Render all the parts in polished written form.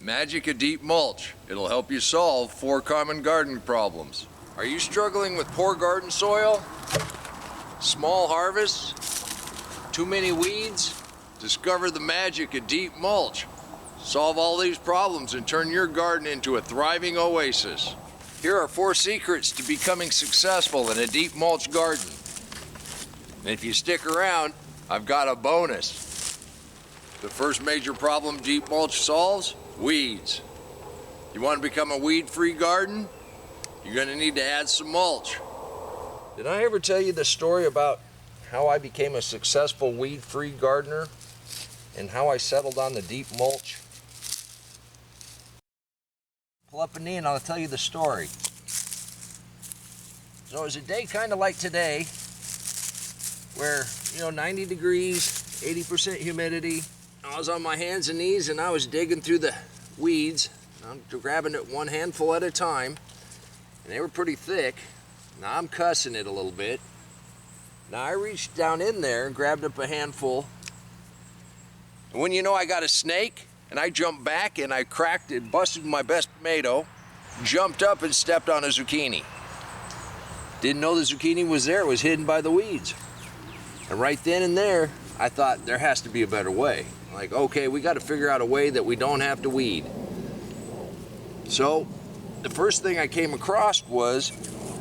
Magic of Deep Mulch. It'll help you solve 4 common garden problems. Are you struggling with poor garden soil? Small harvests? Too many weeds? Discover the magic of Deep Mulch. Solve all these problems and turn your garden into a thriving oasis. Here are 4 secrets to becoming successful in a deep mulch garden. And if you stick around, I've got a bonus. The first major problem deep mulch solves: weeds. You want to become a weed-free garden? You're going to need to add some mulch. Did I ever tell you the story about how I became a successful weed-free gardener and how I settled on the deep mulch? Pull up a knee and I'll tell you the story. So it was a day kind of like today where, 90 degrees, 80% humidity. I was on my hands and knees and I was digging through the weeds. I'm grabbing it one handful at a time, and they were pretty thick. Now I'm cussing it a little bit. Now I reached down in there and grabbed up a handful. And when I got a snake, and I jumped back and I cracked it, busted my best tomato, jumped up and stepped on a zucchini. Didn't know the zucchini was there, it was hidden by the weeds. And right then and there, I thought there has to be a better way. Like, okay, we got to figure out a way that we don't have to weed. So the first thing I came across was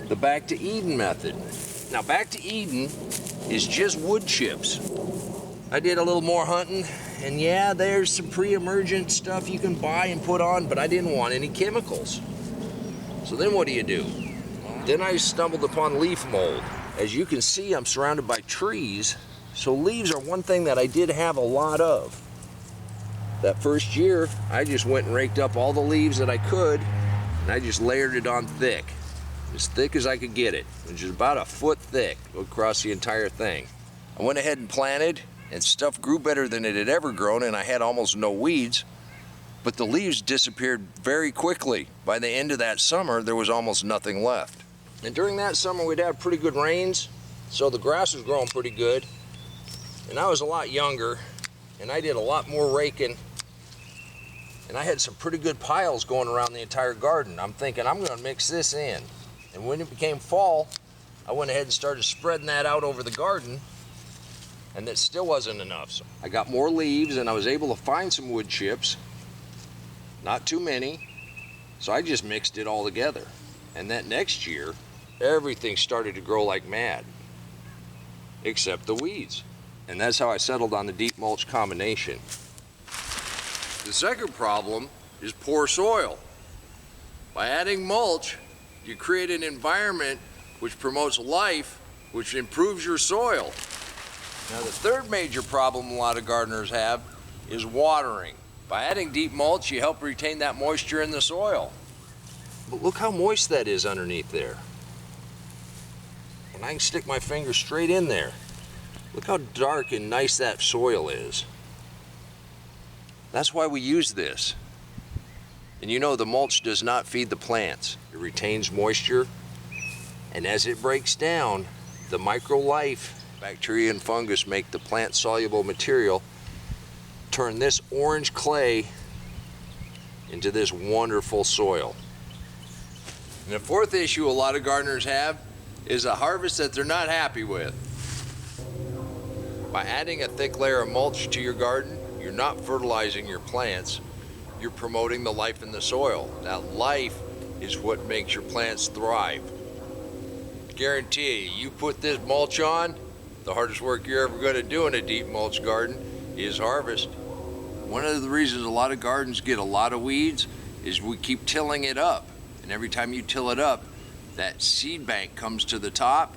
the Back to Eden method. Now, Back to Eden is just wood chips. I did a little more hunting, and yeah, there's some pre-emergent stuff you can buy and put on, but I didn't want any chemicals. So then what do? Then I stumbled upon leaf mold. As you can see, I'm surrounded by trees, so leaves are one thing that I did have a lot of. That first year, I just went and raked up all the leaves that I could, and I just layered it on thick. As thick as I could get it, which is about a foot thick across the entire thing. I went ahead and planted, and stuff grew better than it had ever grown, and I had almost no weeds, but the leaves disappeared very quickly. By the end of that summer, there was almost nothing left. And during that summer, we'd have pretty good rains, so the grass was growing pretty good. And I was a lot younger, and I did a lot more raking, and I had some pretty good piles going around the entire garden. I'm thinking, I'm gonna mix this in. And when it became fall, I went ahead and started spreading that out over the garden, and that still wasn't enough. So I got more leaves, and I was able to find some wood chips, not too many, so I just mixed it all together. And that next year, everything started to grow like mad, except the weeds. And that's how I settled on the deep mulch combination. The second problem is poor soil. By adding mulch, you create an environment which promotes life, which improves your soil. Now, the third major problem a lot of gardeners have is watering. By adding deep mulch, you help retain that moisture in the soil. But look how moist that is underneath there. And I can stick my finger straight in there. Look how dark and nice that soil is. That's why we use this. And the mulch does not feed the plants. It retains moisture, and as it breaks down, the micro-life, bacteria and fungus make the plant-soluble material, turn this orange clay into this wonderful soil. And the fourth issue a lot of gardeners have is a harvest that they're not happy with. By adding a thick layer of mulch to your garden, you're not fertilizing your plants, you're promoting the life in the soil. That life is what makes your plants thrive. Guarantee you put this mulch on, the hardest work you're ever going to do in a deep mulch garden is harvest. One of the reasons a lot of gardens get a lot of weeds is we keep tilling it up. And every time you till it up, that seed bank comes to the top,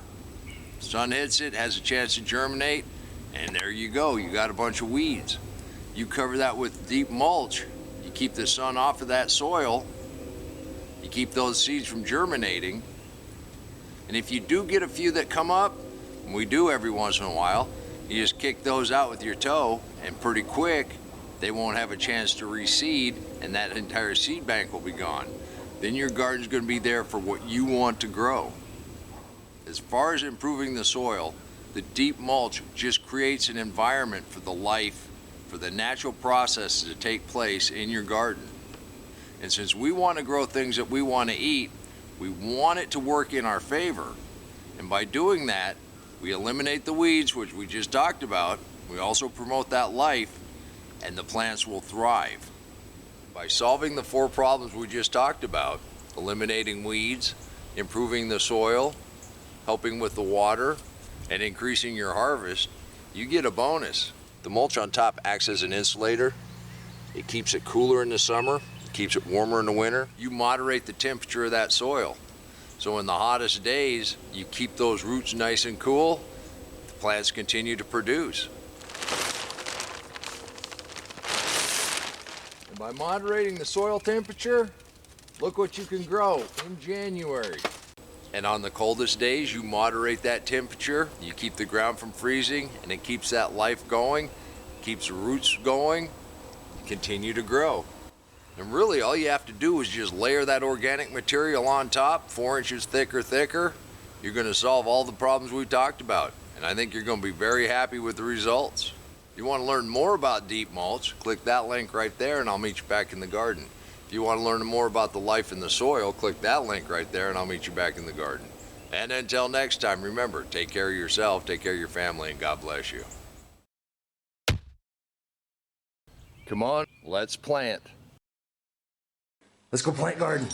sun hits it, has a chance to germinate, and there you go, you got a bunch of weeds. You cover that with deep mulch, you keep the sun off of that soil, you keep those seeds from germinating, and if you do get a few that come up, and we do every once in a while, you just kick those out with your toe, and pretty quick, they won't have a chance to reseed, and that entire seed bank will be gone. Then your garden's going to be there for what you want to grow. As far as improving the soil, the deep mulch just creates an environment for the life, for the natural processes to take place in your garden. And since we want to grow things that we want to eat, we want it to work in our favor. And by doing that, we eliminate the weeds, which we just talked about. We also promote that life, and the plants will thrive. By solving the 4 problems we just talked about, eliminating weeds, improving the soil, helping with the water, and increasing your harvest, you get a bonus. The mulch on top acts as an insulator. It keeps it cooler in the summer, it keeps it warmer in the winter. You moderate the temperature of that soil. So in the hottest days, you keep those roots nice and cool, the plants continue to produce. And by moderating the soil temperature, look what you can grow in January. And on the coldest days, you moderate that temperature, you keep the ground from freezing, and it keeps that life going, keeps the roots going, continue to grow. And really all you have to do is just layer that organic material on top, 4 inches thicker. You're going to solve all the problems we talked about. And I think you're going to be very happy with the results. If you want to learn more about deep mulch, click that link right there and I'll meet you back in the garden. If you want to learn more about the life in the soil, click that link right there and I'll meet you back in the garden. And until next time, remember, take care of yourself, take care of your family, and God bless you. Come on, let's plant. Let's go plant garden.